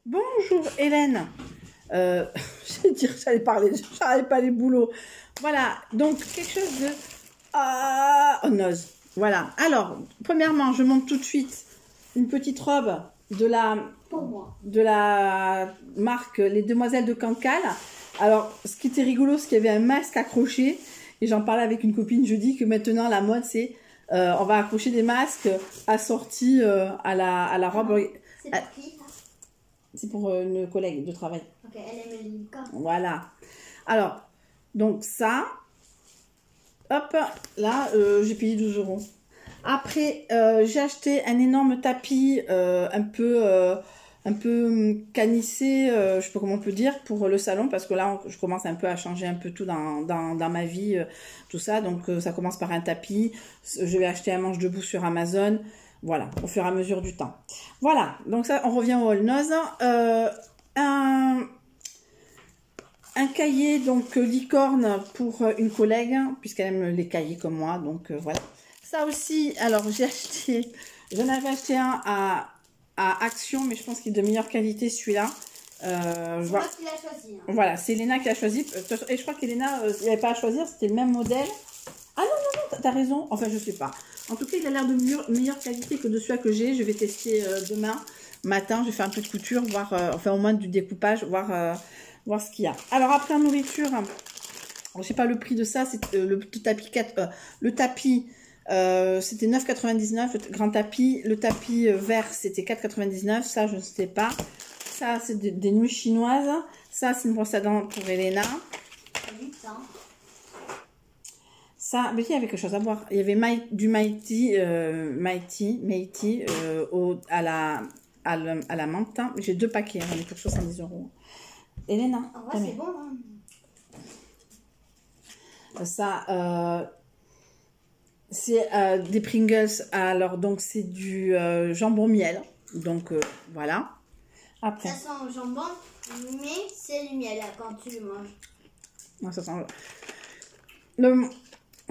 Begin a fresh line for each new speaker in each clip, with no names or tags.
Bonjour Hélène. J'allais dire, j'allais pas les boulots. Voilà, donc quelque chose de... Ah, on ose. Voilà. Alors, premièrement, je monte tout de suite une petite robe de la marque Les Demoiselles de Cancale. Alors, ce qui était rigolo, c'est qu'il y avait un masque accroché. Et j'en parlais avec une copine, je dis que maintenant, la mode, c'est... on va accrocher des masques assortis à la robe.
C'est pour qui?
C'est pour une collègue de travail.
Ok, elle aime les licornes.
Voilà. Alors, donc ça, hop, là, j'ai payé 12 euros. Après, j'ai acheté un énorme tapis un peu canissé, je sais pas comment on peut dire, pour le salon, parce que là, je commence un peu à changer un peu tout dans ma vie, tout ça. Donc, ça commence par un tapis. Je vais acheter un manche debout sur Amazon. Voilà, au fur et à mesure du temps. Voilà, donc ça, on revient au All Nose. Un cahier, donc licorne pour une collègue, puisqu'elle aime les cahiers comme moi, donc voilà. Ça aussi, alors j'en avais acheté un à Action, mais je pense qu'il est de meilleure qualité celui-là.
C'est moi qui l'ai choisi. Hein.
Voilà, c'est Elena qui l'a choisi. Et je crois qu'Elena, il n'y avait pas à choisir, c'était le même modèle. Ah non, t'as raison. Enfin, je sais pas. En tout cas, il a l'air de meilleure qualité que de celui que j'ai. Je vais tester demain matin. Je vais faire un peu de couture, voir, enfin au moins du découpage, voir ce qu'il y a. Alors après en nourriture, je sais pas le prix de ça. C'est le tapis 4, le tapis. C'était 9,99 le grand tapis. Le tapis vert, c'était 4,99. Ça, je ne sais pas. Ça, c'est des nouilles chinoises. Ça, c'est une brosse à dents pour Elena. Ça, mais il y avait quelque chose à boire. Il y avait du Mighty, à la menthe. J'ai 2 paquets, on est pour 70 euros. Elena,
en vrai, c'est bon. Hein.
Ça, c'est des Pringles. Alors, donc, c'est du jambon miel. Donc, voilà. Après.
Ça sent le jambon, mais c'est du miel là, quand tu le manges.
Non, ça sent...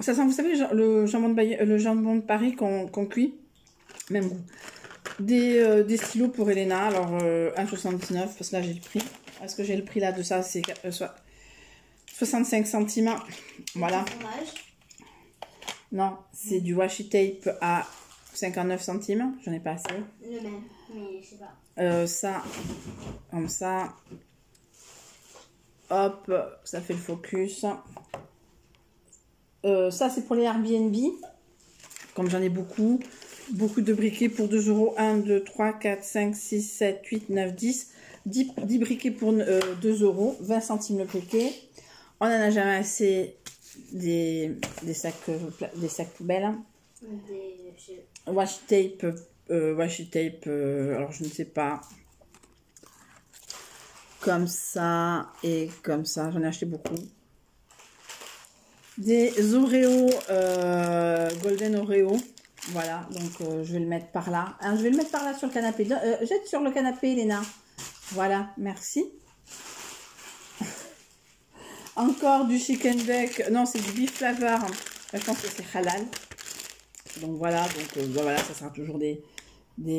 Ça sent, vous savez, le jambon de Paris qu'on cuit. Même goût. Des stylos pour Elena. Alors, 1,79 parce que là, j'ai le prix. Est-ce que j'ai le prix là de ça? C'est 65 centimes. Voilà. Non, c'est du washi tape à 59 centimes. J'en ai pas assez.
Le même, mais je sais pas.
Ça, comme ça. Hop, ça fait le focus. Ça, c'est pour les Airbnb. Comme j'en ai beaucoup. Beaucoup de briquets pour 2 euros. 1, 2, 3, 4, 5, 6, 7, 8, 9, 10. 10 briquets pour 2 euros. 20 centimes le briquet. On en a jamais assez des sacs poubelles. Washi tape. Alors, je ne sais pas. Comme ça et comme ça. J'en ai acheté beaucoup. Des Oreo, Golden Oreo. Voilà, donc je vais le mettre par là. Hein, je vais le mettre par là sur le canapé. Jette sur le canapé, Léna. Voilà, merci. Encore du chicken duck. Non, c'est du beef flavor. Je pense que c'est halal. Donc voilà, voilà, ça sera toujours des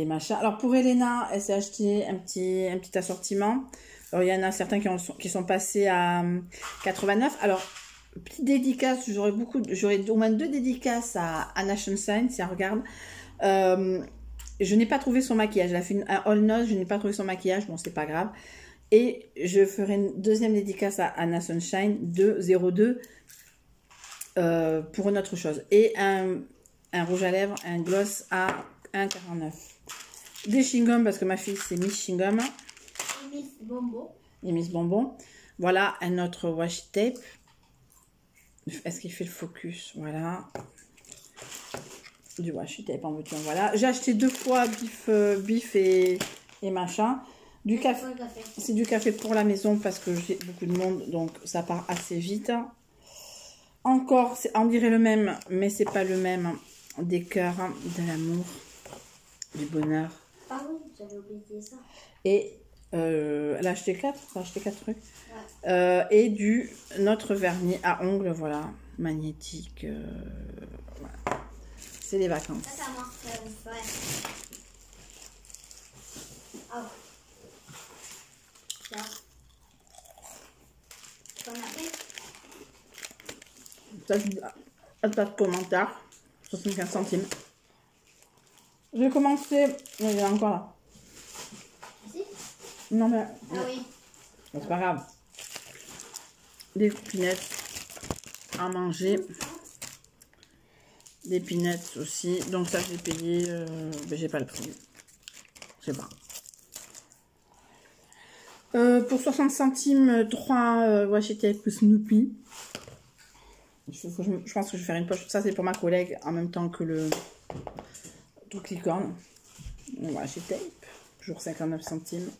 machins. Alors pour Elena, elle s'est acheté un petit assortiment. Alors il y en a certains qui sont passés à 89. Alors, petite dédicace, j'aurais au moins 2 dédicaces à Anna Sunshine, si elle regarde. Je n'ai pas trouvé son maquillage. Elle a fait un all nose, je n'ai pas trouvé son maquillage, bon, c'est pas grave. Et je ferai une deuxième dédicace à Anna Sunshine de 02 pour une autre chose. Et un rouge à lèvres, un gloss à 1,49. Des chewing-gums, parce que ma fille, c'est Miss Chewing-gum.
Et Miss Bonbon.
Et Miss Bonbon. Voilà, un autre washi tape. Est-ce qu'il fait le focus? Voilà. Du washi tape en bouton. Voilà. J'ai acheté 2 fois bif et machin. Du café. C'est du café pour la maison parce que j'ai beaucoup de monde. Donc ça part assez vite. Encore, on dirait le même, mais c'est pas le même. Des cœurs, de l'amour, du bonheur.
Ah oui, j'avais oublié ça.
Et elle a acheté 4. Elle a acheté 4 trucs. Ouais. Et notre vernis à ongles, voilà, magnétique. Voilà. C'est les vacances.
Ça marche, ouais. Ah.
Ça, pas de commentaires. 75 centimes. Je vais commencer. Il y en a encore là.
Ici?
Non, mais.
Ah oui.
C'est pas grave. Des pinettes à manger. Des pinettes aussi. Donc, ça, j'ai payé. Mais j'ai pas le prix. Je sais pas. Pour 60 centimes, 3 washi tape Snoopy. Je pense que je vais faire une poche. Ça, c'est pour ma collègue en même temps que le truc licorne. Washi tape. Toujours 59 centimes.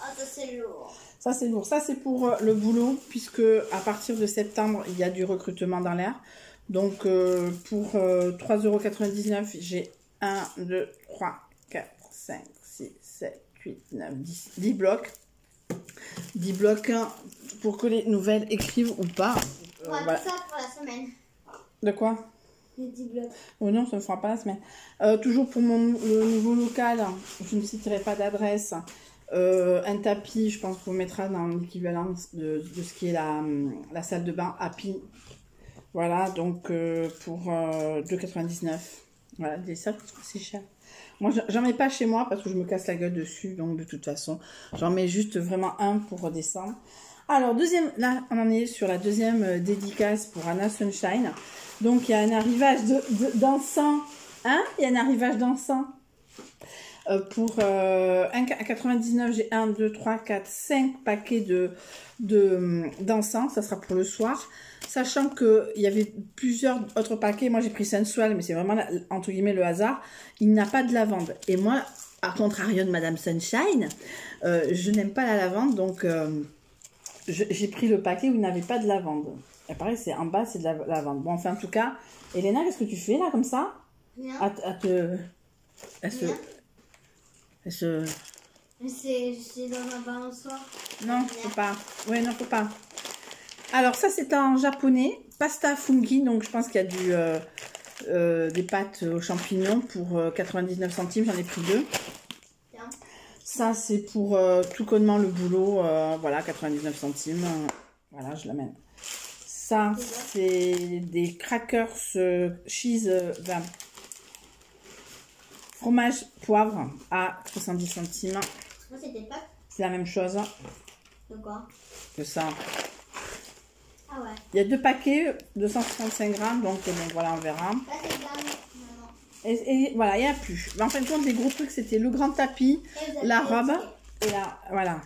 Ah, ça c'est lourd.
Ça, c'est lourd. Ça, c'est pour le boulot, puisque à partir de septembre, il y a du recrutement dans l'air. Donc, pour 3,99 €, j'ai 1, 2, 3, 4, 5, 6, 7, 8, 9, 10 blocs. 10 blocs pour que les nouvelles écrivent ou pas.
Voilà. Ça pour la semaine.
De quoi?
Les 10 blocs.
Oh non, ça ne fera pas la semaine. Toujours pour le nouveau local, je ne citerai pas d'adresse. Un tapis, je pense qu'on mettra dans l'équivalent de ce qui est la salle de bain Happy. Voilà, donc pour 2,99 €. Voilà, des sacs, c'est cher. Moi, j'en mets pas chez moi parce que je me casse la gueule dessus. Donc, de toute façon, j'en mets juste vraiment un pour redescendre. Alors, là, on en est sur la deuxième dédicace pour Anna Sunshine. Donc, il y a un arrivage d'encens. Hein? Il y a un arrivage d'encens. Pour 1,99 €, j'ai 1, 2, 3, 4, 5 paquets d'encens. Ça sera pour le soir. Sachant qu'il y avait plusieurs autres paquets. Moi, j'ai pris Sensual, mais c'est vraiment, entre guillemets, le hasard. Il n'a pas de lavande. Et moi, à contrario de Madame Sunshine, je n'aime pas la lavande. Donc, j'ai pris le paquet où il n'avait pas de lavande. Et pareil, c'est en bas, c'est de la lavande. Bon, enfin, en tout cas, Elena, qu'est-ce que tu fais, là, comme ça?
Rien. C'est dans un balançoire.
Non, faut pas. Ouais, non, faut pas. Alors, ça, c'est en japonais. Pasta fungi. Donc, je pense qu'il y a des pâtes aux champignons pour 99 centimes. J'en ai pris 2.
Tiens.
Ça, c'est pour tout connement le boulot. Voilà, 99 centimes. Voilà, je l'amène. Ça, c'est des crackers cheese fromage poivre à 70 centimes.
Moi, c'était pas.
C'est la même chose
De quoi?
que ça.
Ah ouais.
Il y a 2 paquets, 265 grammes, donc bon, voilà, on verra.
Là, c'est de la maman.
Et voilà, il n'y a plus. Mais en fin de compte, les gros trucs, c'était le grand tapis, la robe, et là, voilà.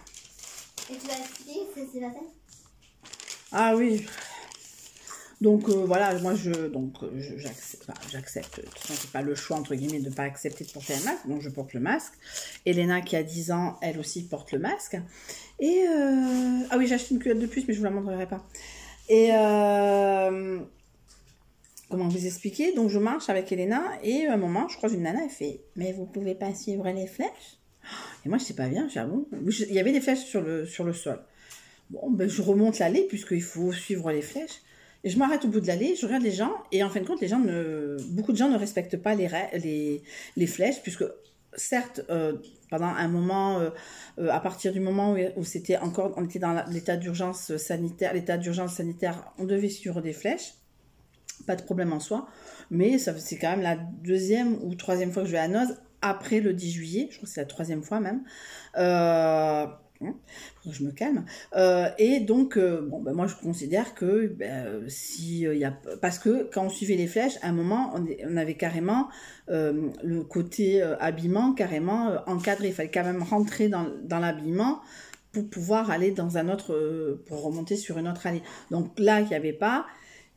Et tu vas expliquer que c'est la tête?
Ah oui. Donc voilà, moi j'accepte. De toute façon, c'est pas le choix entre guillemets de ne pas accepter de porter un masque. Donc je porte le masque. Elena qui a 10 ans, elle aussi porte le masque. Et ah oui, j'ai acheté une culotte de plus, mais je vous la montrerai pas. Et comment vous expliquer? Donc je marche avec Elena et à un moment, je croise une nana, elle fait « Mais vous pouvez pas suivre les flèches ?» Et moi je sais pas bien, j'avoue. Il y avait des flèches sur le sol. Bon, ben je remonte l'allée puisqu'il faut suivre les flèches. Et je m'arrête au bout de l'allée, je regarde les gens, et en fin de compte, beaucoup de gens ne respectent pas les flèches, puisque certes, pendant un moment, à partir du moment où c'était encore, on était dans l'état d'urgence sanitaire, on devait suivre des flèches, pas de problème en soi, mais c'est quand même la 2e ou 3e fois que je vais à Noz, après le 10 juillet, je crois que c'est la 3e fois même, je me calme. Et donc, bon, ben moi, je considère que parce que quand on suivait les flèches, à un moment, on avait carrément le côté habillement carrément encadré. Il fallait quand même rentrer dans l'habillement pour pouvoir aller dans un autre, pour remonter sur une autre allée. Donc là, il n'y avait pas.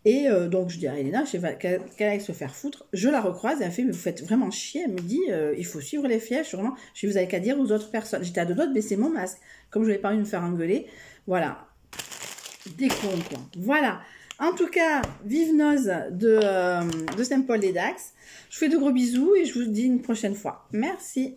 Et donc, je dis à Elena, qu'elle aille se faire foutre. Je la recroise et elle me fait, mais vous faites vraiment chier. Elle me dit, il faut suivre les flèches, vraiment. Je dis, vous avez qu'à dire aux autres personnes. J'étais à 2 doigts de baisser mon masque. Comme je n'avais pas envie de me faire engueuler. Voilà. Des cons, quoi. Voilà. En tout cas, vive Noz de Saint-Paul-des-Dax. Je vous fais de gros bisous et je vous dis une prochaine fois. Merci.